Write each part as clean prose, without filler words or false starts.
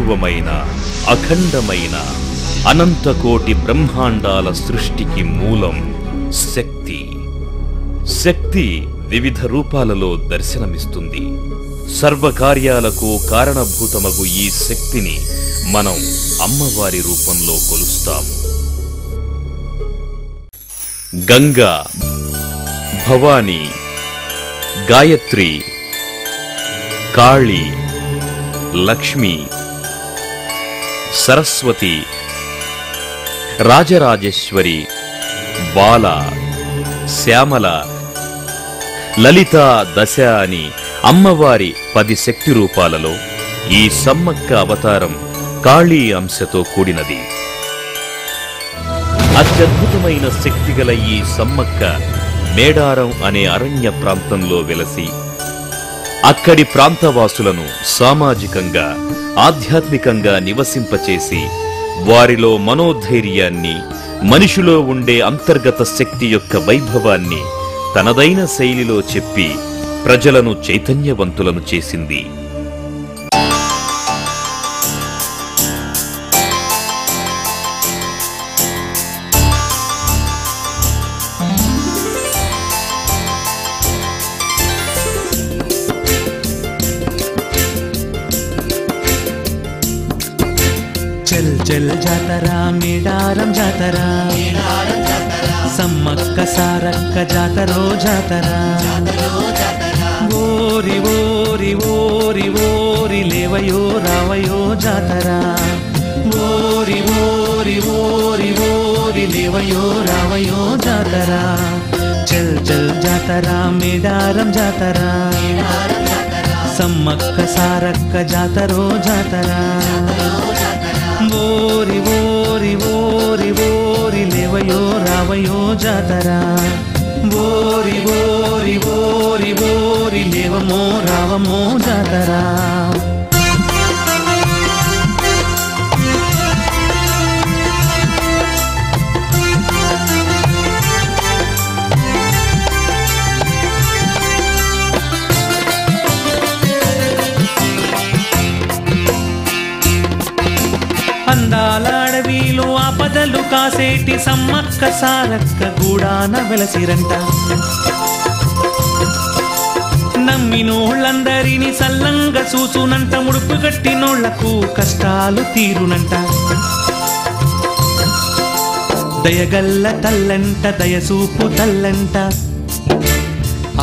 అపూర్వమైన అఖండమైన అనంతకోటి బ్రహ్మాండాల సృష్టికి మూలం శక్తి. శక్తి వివిధ రూపాలలో దర్శనమిస్తుంది. సర్వకార్యాలకు కారణభూతమగు ఈ శక్తిని మనం అమ్మవారి రూపంలో కొలుస్తాము. గంగా, భవాని, గాయత్రి, కాళి, లక్ష్మి, సరస్వతి, రాజరాజేశ్వరి, బాల, శ్యామల, లలిత, దశ అని అమ్మవారి 10 శక్తి రూపాలలో ఈ సమ్మక్క అవతారం కాళీ అంశతో కూడినది. అత్యద్భుతమైన శక్తిగల ఈ సమ్మక్క మేడారం అనే అరణ్య ప్రాంతంలో వెలసి అక్కడి ప్రాంతవాసులను సామాజికంగా ఆధ్యాత్మికంగా నివసింపచేసి వారిలో మనోధైర్యాన్ని, మనిషిలో ఉండే అంతర్గత శక్తి యొక్క వైభవాన్ని తనదైన శైలిలో చెప్పి ప్రజలను చైతన్యవంతులను చేసింది. చల్ చల్ జాతరా మేడారం జాతరా, సమ్మక్క సారక్క జాతరో జాతరా. ఓరి ఓరి ఓరి ఓరి లేవయో రావయో జాతరా. ఓరి ఓరి ఓరి ఓరి లేవయో రావయో జాతరా. చల్ చల్ జాతరా మేడారం జాతరా, సమ్మక్క సారక్క జాతరో జాతరా. ఓరి ఓరి ఓరి ఓరి లేవయో రావయో జాతరా. ఓరి ఓరి ఓరి ఓరి లేవమో రావమో జాతరా. అందాల అడవిలో ఆపదలు కాసేటి సమ్మక్క సారక్క గూడాన వెలసిరంట. నమ్మినోళ్ళందరినీ సల్లంగా చూసునంట, ముడుపు కట్టినోళ్లకు కష్టాలు తీరునంట. దయగల్ల తల్లంట, దయసూపు తల్లంట,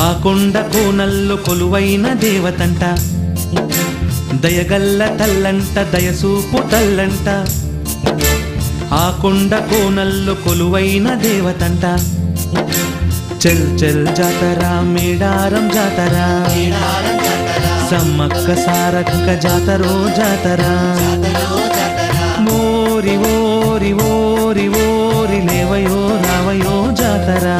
ఆ కొండ కోనల్లో కొలువైన దేవతంట. దయగల్ల తల్లంట, దయసూపు తల్లంట, ఆ కొండ కోనల్లో కొలువైన దేవతంట. చల్ చల్ జాతరా మేడారం జాతరా, సమ్మక్క సారక్క జాతరో జాతరా. ఓరి ఓరి ఓరి ఓరి లేవయో రావయో జాతరా.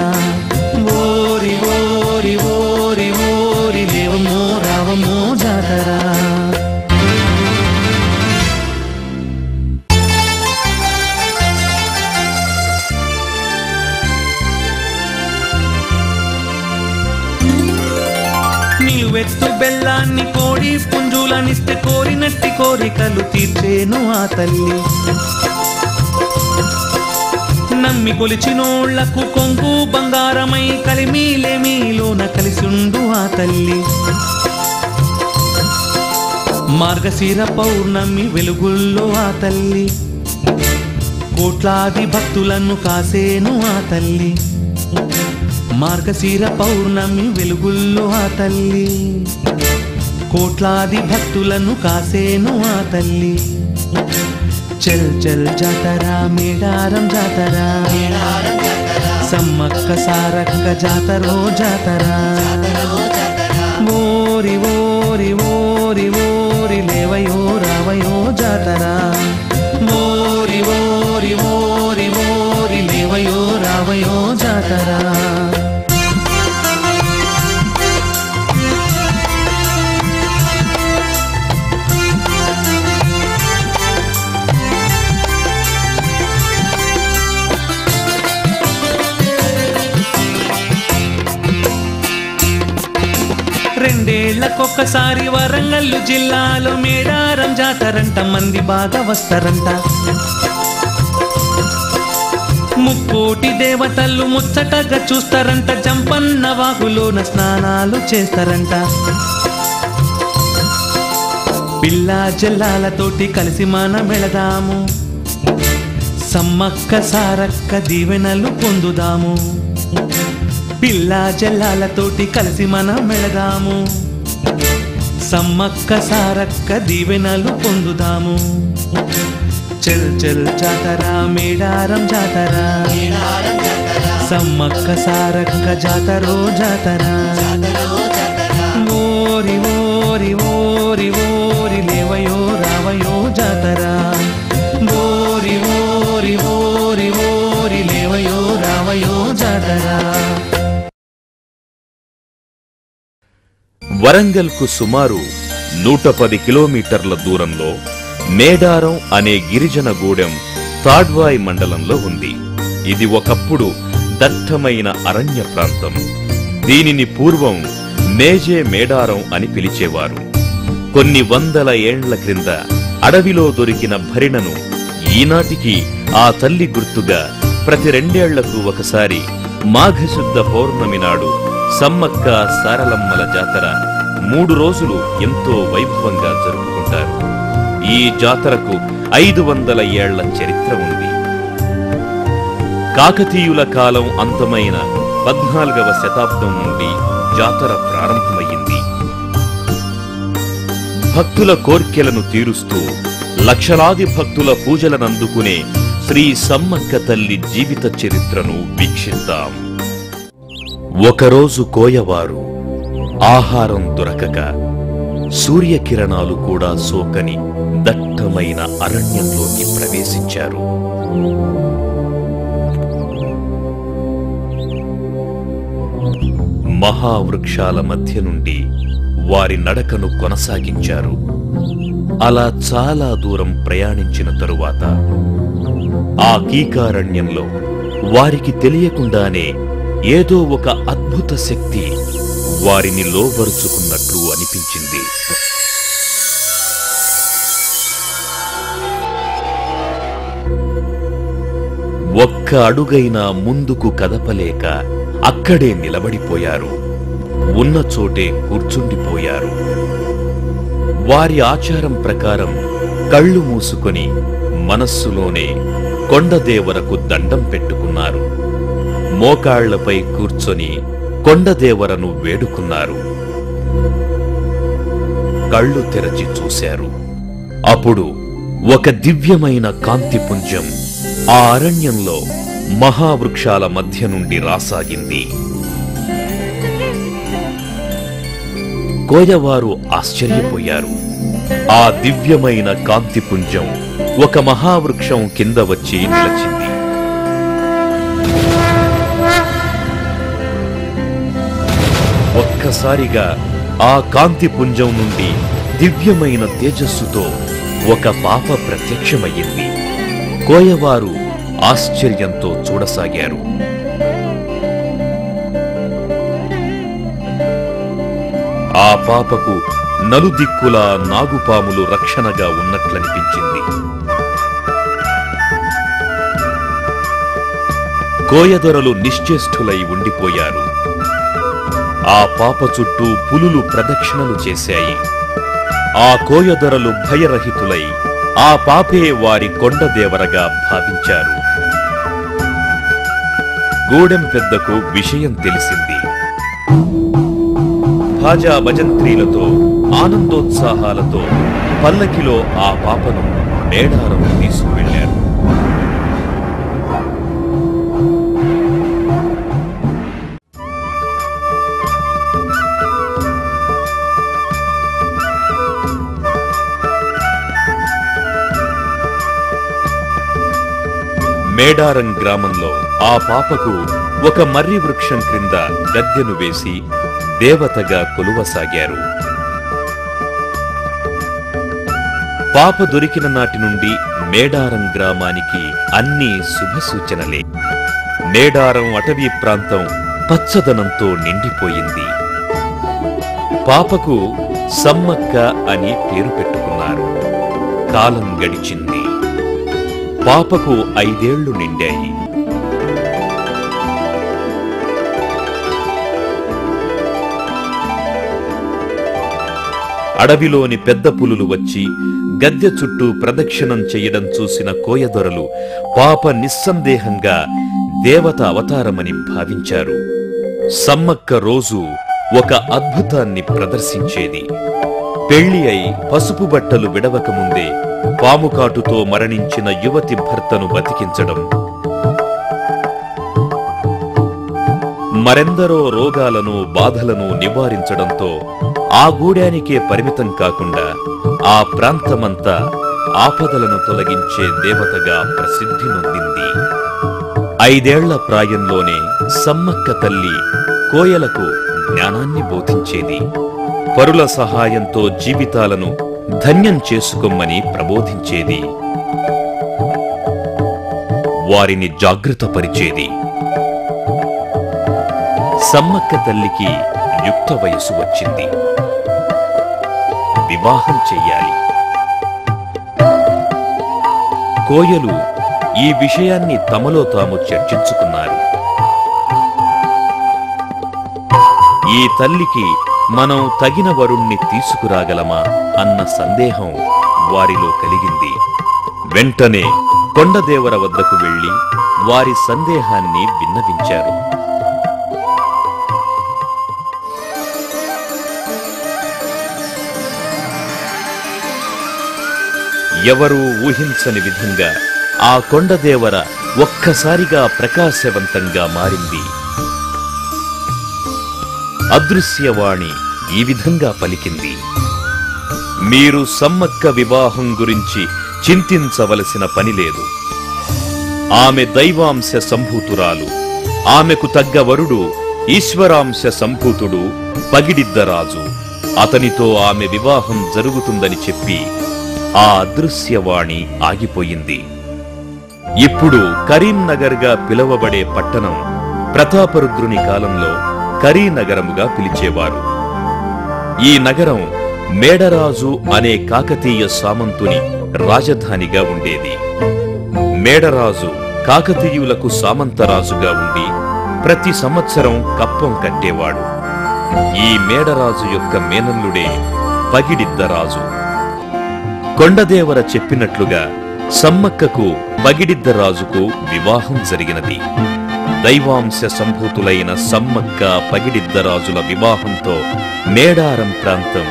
ఓరి ఓరి ఓరి ఓరి లేవమో రావమో జాతరా. నీవెత్తు బెల్లాన్ని కోడి పుంజులనిస్తే కోరినట్టి కోరికలు తీర్చేను ఆ తల్లి. నమ్మి కొలిచినోళ్లకు కొంగు బంగారమై కలిమిలేమిలోన కలిసుండు ఆ తల్లి. మార్గశిర పౌర్ణమి వెలుగుల్లో ఆ తల్లి కోట్లాది భక్తులను కాసేను ఆ తల్లి. మార్గశిర పౌర్ణమి వెలుగుల్లో ఆ తల్లి కోట్లాది భక్తులను కాసేను ఆ తల్లి. చల్ చల్ జాతరా మేడారం జాతరా, సమ్మక్క సారక్క జాతరో జాతరా. ఓరి ఓరి ఓరి ఓరి లేవయో రావయో జాతరా. ఓరి ఓరి ఓరి ఓరి లేవయో రావయో జాతరా. రెండేళ్లకొక్కసారి వరంగల్లు జిల్లాలో మేడారం జాతరంట, మంది బాగా వస్తారంట. ముక్కోటి దేవతలు ముచ్చటగా చూస్తారంట, జంపన్న వాగులోన స్నానాలు చేస్తారంట. పిల్లా జల్లాలతోటి కలిసి మనం వెళదాము, సమ్మక్క సారక్క దీవెనలు పొందుదాము. పిల్లా జల్లాలతోటి కలిసి మనం వెళదాము, సమ్మక్క సారక్క దీవెనలు పొందుదాము. చల్ చల్ జాతరా మేడారం జాతరా, సమ్మక్క సారక్క జాతరో జాతరా. ఓరి ఓరి ఓరి ఓరి లేవయో రావయో జాతరా, ఓరి ఓరి ఓరి ఓరి లేవయో రావయో జాతరా. వరంగల్కు సుమారు 110 కిలోమీటర్ల దూరంలో మేడారం అనే గిరిజన గూడెం తాడ్వాయి మండలంలో ఉంది. ఇది ఒకప్పుడు దట్టమైన అరణ్య ప్రాంతం. దీనిని పూర్వం మేజే మేడారం అని పిలిచేవారు. కొన్ని వందల ఏండ్ల క్రింద అడవిలో దొరికిన భరిణను ఈనాటికి ఆ తల్లి గుర్తుగా ప్రతి 2 ఏళ్లకు ఒకసారి మాఘశుద్ధ పౌర్ణమి నాడు సమ్మక్క సారలమ్మల జాతర 3 రోజులు ఎంతో వైభవంగా జరుపుకుంటారు. ఈ జాతరకు 500 ఏళ్ల చరిత్ర ఉంది. కాకతీయుల కాలం అంతమైన 14వ శతాబ్దం నుండి జాతర ప్రారంభమైంది. భక్తుల కోర్కెలను తీరుస్తూ లక్షలాది భక్తుల పూజలనందుకునే శ్రీ సమ్మక్క తల్లి జీవిత చరిత్రను వీక్షిద్దాం. ఒకరోజు కోయవారు ఆహారం దొరకక, సూర్యకిరణాలు కూడా సోకని దట్టమైన అరణ్యంలోకి ప్రవేశించారు. మహావృక్షాల మధ్య నుండి వారి నడకను కొనసాగించారు. అలా చాలా దూరం ప్రయాణించిన తరువాత ఆ కీకారణ్యంలో వారికి తెలియకుండానే ఏదో ఒక అద్భుత శక్తి వారిని లోబరుచుకున్నట్లు అనిపించింది. ఒక్క అడుగైనా ముందుకు కదపలేక అక్కడే నిలబడిపోయారు. ఉన్న చోటే కూర్చుండిపోయారు. వారి ఆచారం ప్రకారం కళ్ళు మూసుకొని మనస్సులోనే కొండదేవరకు దండం పెట్టుకున్నారు. మోకాళ్లపై కూర్చొని కొండదేవరను వేడుకున్నారు. కళ్ళు తెరచి చూశారు. అప్పుడు ఒక దివ్యమైన కాంతిపుంజం ఆ అరణ్యంలో మహావృక్షాల మధ్య నుండి రాసాగింది. కోయవారు ఆశ్చర్యపోయారు. ఆ దివ్యమైన కాంతిపుంజం ఒక మహావృక్షం కింద వచ్చి నిలచింది. ఒక్కసారిగా ఆ కాంతిపుంజం నుండి దివ్యమైన తేజస్సుతో ఒక పాప ప్రత్యక్షమయ్యింది. కోయవారు ఆశ్చర్యంతో చూడసాగారు. ఆ పాపకు నలుదిక్కులా నాగుపాములు రక్షణగా ఉన్నట్లనిపించింది. కోయదొరలు నిశ్చేష్టులై ఉండిపోయారు. ఆ పాప చుట్టూ పులులు ప్రదక్షిణలు చేశాయి. ఆ కోయదొరలు భయరహితులై ఆ పాపే వారి కొండదేవరగా భావించారు. గూడెం పెద్దకు విషయం తెలిసింది. భాజా భజంత్రీలతో ఆనందోత్సాహాలతో పల్లకిలో ఆ పాపను మేడారం తీసుకువెళ్లారు. మేడారం గ్రామంలో ఆ పాపకు ఒక మర్రి వృక్షం క్రింద గద్దెను వేసి దేవతగా కొలువసాగారు. పాప దొరికిన నాటి నుండి మేడారం గ్రామానికి అన్నీ శుభసూచనలే. మేడారం అటవీ ప్రాంతం పచ్చదనంతో నిండిపోయింది. పాపకు సమ్మక్క అని పేరు పెట్టుకున్నారు. కాలం గడిచింది. పాపకు 5 ఏళ్లు నిండాయి. అడవిలోని పెద్ద పులులు వచ్చి గద్దె చుట్టూ ప్రదక్షిణం చెయ్యడం చూసిన కోయదొరలు పాప నిస్సందేహంగా దేవత అవతారమని భావించారు. సమ్మక్క రోజు ఒక అద్భుతాన్ని ప్రదర్శించేది. పెళ్లి అయి పసుపు బట్టలు విడవకముందే పాముకాటుతో మరణించిన యువతి భర్తను బతికించడం, మరెందరో రోగాలను బాధలను నివారించడంతో ఆ గూడానికే పరిమితం కాకుండా ఆ ప్రాంతమంతా ఆపదలను తొలగించే దేవతగా ప్రసిద్ధి నొందింది. 5 ఏళ్ల ప్రాయంలోనే సమ్మక్క తల్లి కోయలకు జ్ఞానాన్ని బోధించేది. పరుల సహాయంతో జీవితాలను ధన్యం చేసుకోమని ప్రబోధించేది. వారిని జాగృతపరిచేది. సమ్మక్క తల్లికి యుక్త వయసు వచ్చింది. వివాహం చెయ్యాలి. కోయలు ఈ విషయాన్ని తమలో తాము చర్చించుకున్నారు. ఈ తల్లికి మనం తగిన వరుణ్ణి తీసుకురాగలమా అన్న సందేహం వారిలో కలిగింది. వెంటనే కొండదేవర వద్దకు వెళ్లి వారి సందేహాన్ని విన్నవించారు. ఎవరూ ఊహించని విధంగా ఆ కొండదేవర ఒక్కసారిగా ప్రకాశవంతంగా మారింది. అదృశ్యవాణి ఈ విధంగా పలికింది: మీరు సమ్మక్క వివాహం గురించి చింతించవలసిన పనిలేదు. ఆమె దైవాంశ సంభూతురాలు. ఆమెకు తగ్గ వరుడు ఈశ్వరాంశ సంభూతుడు పగిడిద్దరాజు. అతనితో ఆమె వివాహం జరుగుతుందని చెప్పి ఆ అదృశ్యవాణి ఆగిపోయింది. ఇప్పుడు కరీంనగర్గా పిలువబడే పట్టణం ప్రతాపరుద్రుని కాలంలో కరీనగరముగా పిలిచేవారు. ఈ నగరం మేడరాజు అనే కాకతీయ సామంతుని రాజధానిగా ఉండేది. మేడరాజు కాకతీయులకు సామంతరాజుగా ఉండి ప్రతి సంవత్సరం కప్పం కట్టేవాడు. ఈ మేడరాజు యొక్క మేనల్లుడే పగిడిద్దరాజు. కొండదేవర చెప్పినట్లుగా సమ్మక్కకు పగిడిద్దరాజుకు వివాహం జరిగినది. దైవాంశ సంభూతులైన సమ్మక్క పగిడిద్దరాజుల వివాహంతో మేడారం ప్రాంతం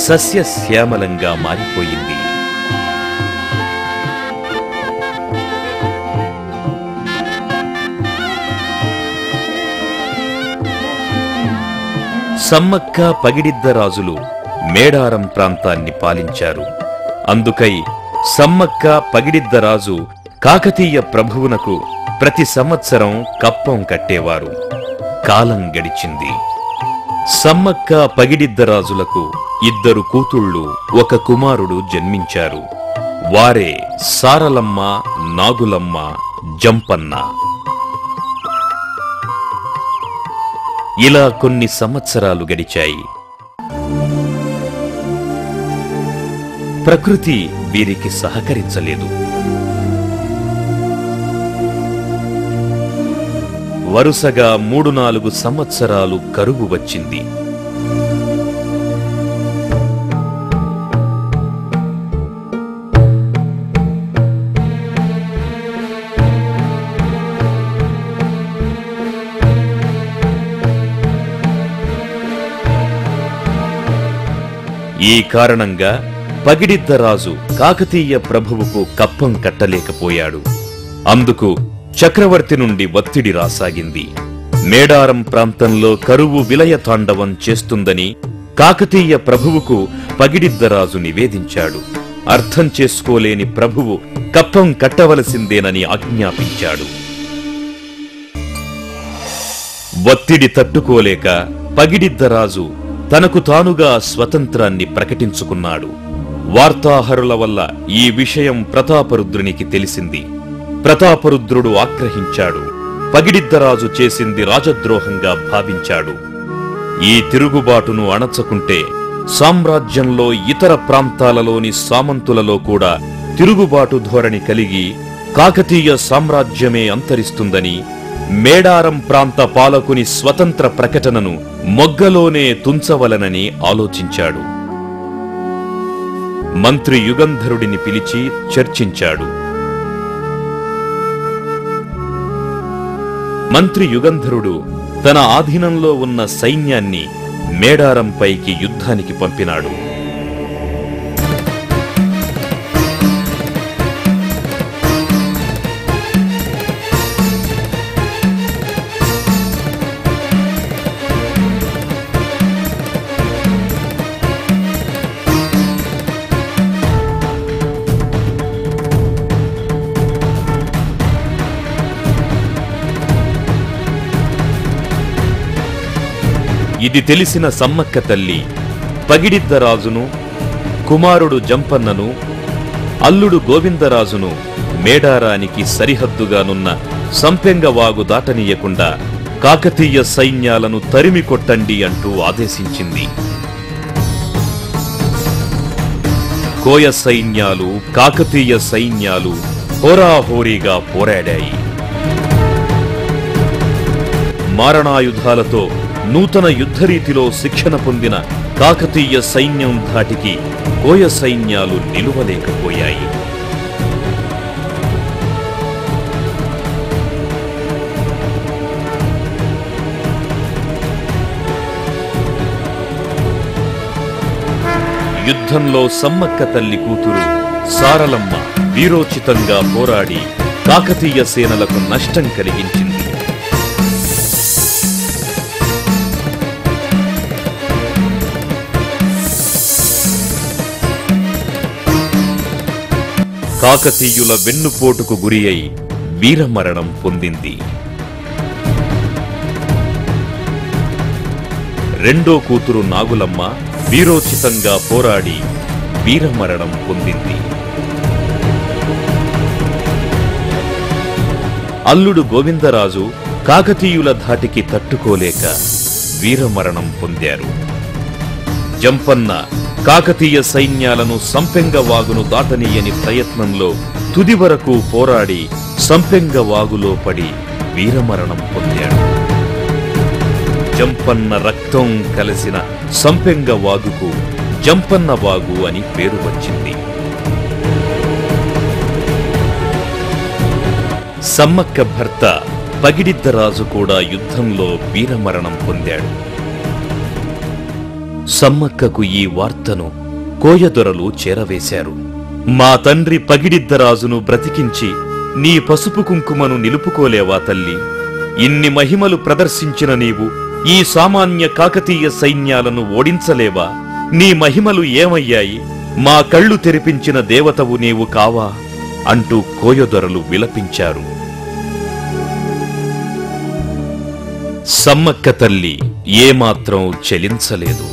సస్యశ్యామలంగా మారిపోయింది. సమ్మక్క పగిడిద్దరాజులు మేడారం ప్రాంతాన్ని పాలించారు. అందుకై సమ్మక్క పగిడిద్దరాజు కాకతీయ ప్రభువునకు ప్రతి సంవత్సరం కప్పం కట్టేవారు. కాలం గడిచింది. సమ్మక్క పగిడిద్దరాజులకు 2 కూతుళ్ళు, 1 కుమారుడు జన్మించారు. వారే సారలమ్మ, నాగులమ్మ, జంపన్న. ఇలా కొన్ని సంవత్సరాలు గడిచాయి. ప్రకృతి వీరికి సహకరించలేదు. వరుసగా 3-4 సంవత్సరాలు కరువు వచ్చింది. ఈ కారణంగా పగిడిద్దరాజు కాకతీయ ప్రభువుకు కప్పం కట్టలేకపోయాడు. అందుకు చక్రవర్తి నుండి ఒత్తిడి రాసాగింది. మేడారం ప్రాంతంలో కరువు విలయ తాండవం చేస్తుందని కాకతీయ ప్రభువుకు పగిడిద్దరాజు నివేదించాడు. అర్థం చేసుకోలేని ప్రభువు కప్పం కట్టవలసిందేనని ఆజ్ఞాపించాడు. ఒత్తిడి తట్టుకోలేక పగిడిద్దరాజు తనకు తానుగా స్వతంత్రాన్ని ప్రకటించుకున్నాడు. వార్తాహరుల వల్ల ఈ విషయం ప్రతాపరుద్రునికి తెలిసింది. ప్రతాపరుద్రుడు ఆగ్రహించాడు. పగిడిద్దరాజు చేసింది రాజద్రోహంగా భావించాడు. ఈ తిరుగుబాటును అణచకుంటే సామ్రాజ్యంలో ఇతర ప్రాంతాలలోని సామంతులలో కూడా తిరుగుబాటు ధోరణి కలిగి కాకతీయ సామ్రాజ్యమే అంతరిస్తుందని మేడారం ప్రాంత పాలకుని స్వతంత్ర ప్రకటనను మొగ్గలోనే తుంచవలనని ఆలోచించాడు. మంత్రి యుగంధరుడిని పిలిచి చర్చించాడు. మంత్రి యుగంధరుడు తన ఆధీనంలో ఉన్న సైన్యాన్ని మేడారంపైకి యుద్ధానికి పంపినాడు. ఇది తెలిసిన సమ్మక్క తల్లి పగిడిద్దరాజును, కుమారుడు జంపన్నను, అల్లుడు గోవిందరాజును మేడారానికి సరిహద్దుగానున్న సంపెంగవాగు దాటనీయకుండా కాకతీయ సైన్యాలను తరిమి కొట్టండి అంటూ ఆదేశించింది. కోయ సైన్యాలు, కాకతీయ సైన్యాలు హోరాహోరీగా పోరాడాయి. మారణాయుధాలతో నూతన యుద్ధరీతిలో శిక్షణ పొందిన కాకతీయ సైన్యం ధాటికి కోయ సైన్యాలు నిలువలేకపోయాయి. యుద్ధంలో సమ్మక్క తల్లి కూతురు సారలమ్మ వీరోచితంగా పోరాడి కాకతీయ సేనలకు నష్టం కలిగించింది. కాకతీయుల వెన్నుపోటుకు గురి అయి వీరమరణం పొందింది. రెండో కూతురు నాగులమ్మ వీరోచితంగా పోరాడి వీరమరణం పొందింది. అల్లుడు గోవిందరాజు కాకతీయుల ధాటికి తట్టుకోలేక వీరమరణం పొందారు. జంపన్న కాకతీయ సైన్యాలను సంపెంగవాగును దాటనీయని ప్రయత్నంలో తుది వరకు పోరాడి సంపెంగవాగులో పడి వీరమరణం పొందాడు. జంపన్న రక్తం కలిసిన సంపెంగవాగుకు జంపన్న వాగు అని పేరు వచ్చింది. సమ్మక్క భర్త పగిడిద్దరాజు కూడా యుద్ధంలో వీరమరణం పొందాడు. సమ్మక్కకు ఈ వార్తను కోయదొరలు చేరవేశారు. మా తండ్రి పగిడిద్దరాజును బ్రతికించి నీ పసుపు కుంకుమను నిలుపుకోలేవా తల్లి? ఇన్ని మహిమలు ప్రదర్శించిన నీవు ఈ సామాన్య కాకతీయ సైన్యాలను ఓడించలేవా? నీ మహిమలు ఏమయ్యాయి? మా కళ్ళు తెరిపించిన దేవతవు నీవు కావా అంటూ కోయదొరలు విలపించారు. సమ్మక్క తల్లి ఏమాత్రం చలించలేదు.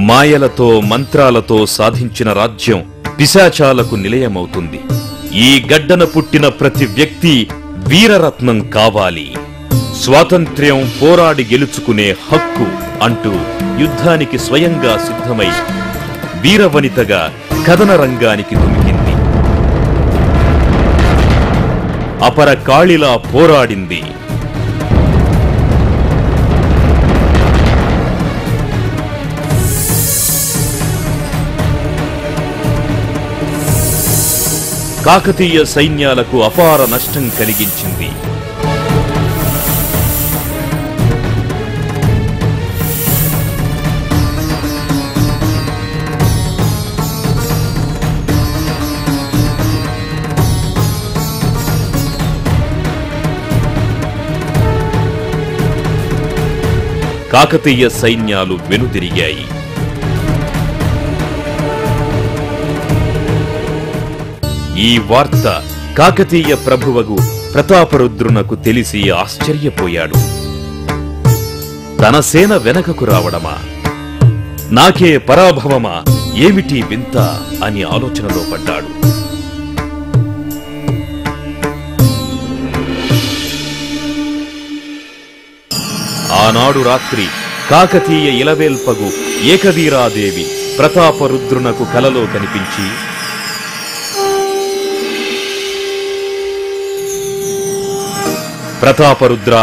మాయలతో మంత్రాలతో సాధించిన రాజ్యం పిశాచాలకు నిలయమవుతుంది. ఈ గడ్డన పుట్టిన ప్రతి వ్యక్తి వీరరత్నం కావాలి, స్వాతంత్ర్యం పోరాడి గెలుచుకునే హక్కు అంటూ యుద్ధానికి స్వయంగా సిద్ధమై వీరవనితగా కథన రంగానికి దుమికింది. అపర కాళిలా పోరాడింది. కాకతీయ సైన్యాలకు అపార నష్టం కలిగించింది. కాకతీయ సైన్యాలు వెనుదిరిగాయి. ఈ వార్త కాకతీయ ప్రభువగు ప్రతాపరుద్రునకు తెలిసి ఆశ్చర్యపోయాడు. తన సేన వెనకకు రావడమా, నాకే పరాభవమా, ఏమిటి వింత అని ఆలోచనలో పడ్డాడు. ఆనాడు రాత్రి కాకతీయ ఇలవేల్పగు ఏకవీరాదేవి ప్రతాపరుద్రునకు కలలో కనిపించి, ప్రతాపరుద్ర,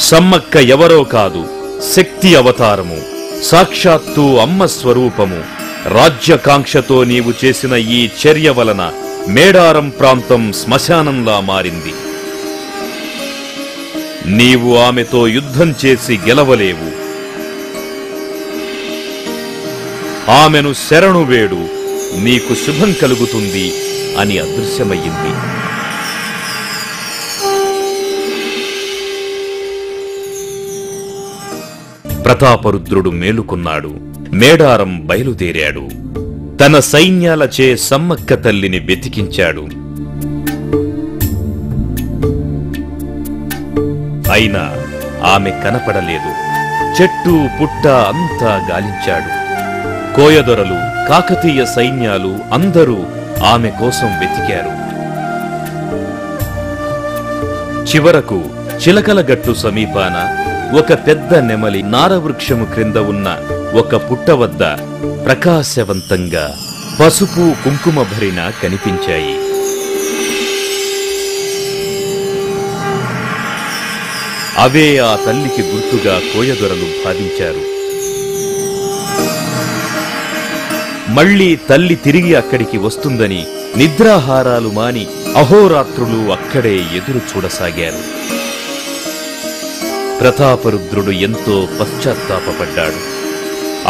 సమ్మక్క ఎవరో కాదు, శక్తి అవతారము, సాక్షాత్తు అమ్మ స్వరూపము. రాజ్యకాంక్షతో నీవు చేసిన ఈ చర్య వలన మేడారం ప్రాంతం శ్మశానంలా మారింది. నీవు ఆమెతో యుద్ధం చేసి గెలవలేవు. ఆమెను శరణు వేడు, నీకు శుభం కలుగుతుంది అని అదృశ్యమయ్యింది. ప్రతాపరుద్రుడు మేలుకున్నాడు. మేడారం బయలుదేరాడు. తన సైన్యాలచే సమ్మక్క తల్లిని వెతికించాడు. అయినా ఆమె కనపడలేదు. చెట్టు పుట్ట అంతా గాలించాడు. కోయదొరలు, కాకతీయ సైన్యాలు అందరూ ఆమె కోసం వెతికారు. చివరకు చిలకలగట్టు సమీపాన ఒక పెద్ద నెమలి నారవృక్షము క్రింద ఉన్న ఒక పుట్ట వద్ద ప్రకాశవంతంగా పసుపు కుంకుమ భరిణ కనిపించాయి. అవే ఆ తల్లికి గుర్తుగా కోయదొరలు భావించారు. మళ్లీ తల్లి తిరిగి అక్కడికి వస్తుందని నిద్రాహారాలు మాని అహోరాత్రులు అక్కడే ఎదురు చూడసాగారు. ప్రతాపరుద్రుడు ఎంతో పశ్చాత్తాపపడ్డాడు.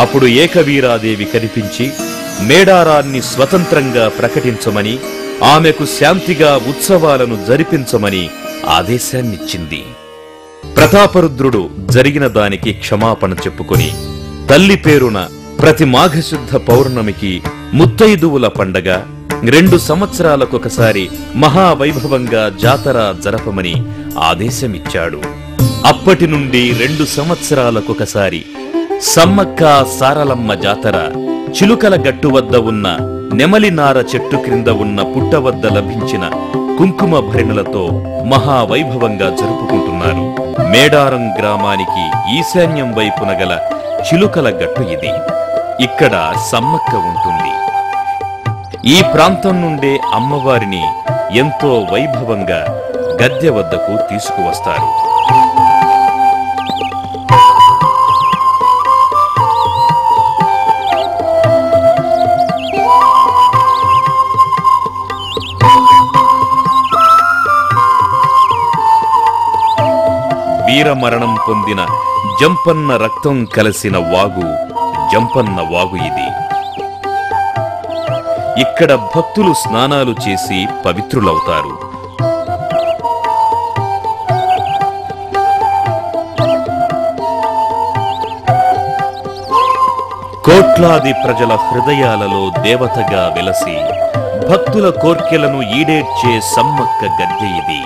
అప్పుడు ఏకవీరాదేవి కనిపించి మేడారాన్ని స్వతంత్రంగా ప్రకటించమని, ఆమెకు శాంతిగా ఉత్సవాలను జరిపించమని ఆదేశాన్నిచ్చింది. ప్రతాపరుద్రుడు జరిగిన దానికి క్షమాపణ చెప్పుకొని తల్లి పేరున ప్రతి మాఘశుద్ధ పౌర్ణమికి ముత్తైదువుల పండగ, 2 సంవత్సరాలకొకసారి మహావైభవంగా జాతర జరపమని ఆదేశమిచ్చాడు. అప్పటి నుండి 2 సంవత్సరాలకొకసారి సమ్మక్క సారలమ్మ జాతర చిలుకల గట్టు వద్ద ఉన్న నెమలినార చెట్టు క్రింద ఉన్న పుట్ట వద్ద లభించిన కుంకుమ భరిణలతో మహావైభవంగా జరుపుకుంటున్నారు. మేడారం గ్రామానికి ఈశాన్యం వైపున గల చిలుకల గట్టు ఇది. ఇక్కడ సమ్మక్క ఉంటుంది. ఈ ప్రాంతం నుండే అమ్మవారిని ఎంతో వైభవంగా గద్దె వద్దకు తీసుకువస్తారు. వీరమరణం పొందిన జంపన్న రక్తం కలిసిన వాగు జంపన్న వాగు ఇది. ఇక్కడ భక్తులు స్నానాలు చేసి పవిత్రులవుతారు. కోట్లాది ప్రజల హృదయాలలో దేవతగా వెలసి భక్తుల కోర్కెలను ఈడేర్చే సమ్మక్క గద్దె ఇది.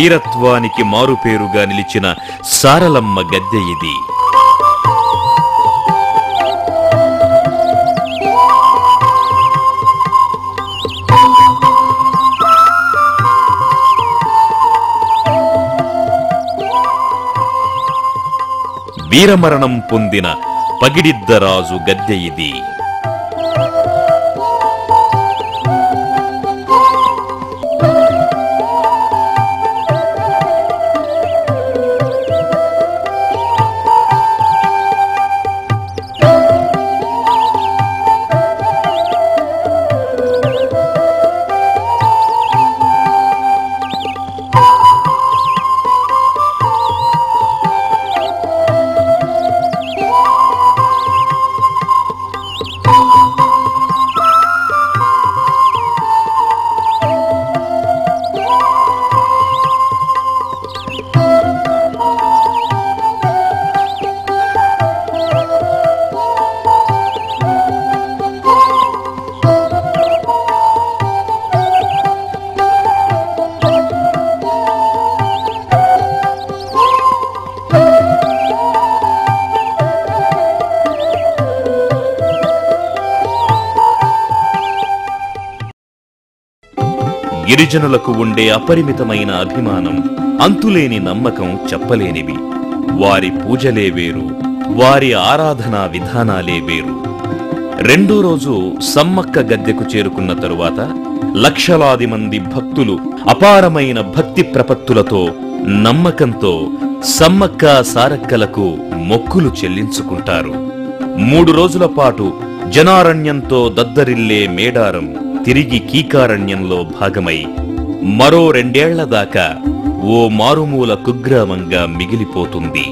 వీరత్వానికి మారుపేరుగా నిలిచిన సారలమ్మ గద్దె ఇది. వీరమరణం పొందిన పగిడిద్దరాజు గద్దె ఇది. గిరిజనులకు ఉండే అపరిమితమైన అభిమానం, అంతులేని నమ్మకం చెప్పలేనివి. వారి పూజలే వేరు, వారి ఆరాధనా విధానాలే వేరు. రెండో రోజు సమ్మక్క గద్దెకు చేరుకున్న తరువాత లక్షలాది మంది భక్తులు అపారమైన భక్తి ప్రపత్తులతో, నమ్మకంతో సమ్మక్క సారక్కలకు మొక్కులు చెల్లించుకుంటారు. 3 రోజుల పాటు జనారణ్యంతో దద్దరిల్లే మేడారం తిరిగి కీకారణ్యంలో భాగమై మరో 2 ఏళ్ల దాకా ఓ మారుమూల కుగ్రామంగా మిగిలిపోతుంది.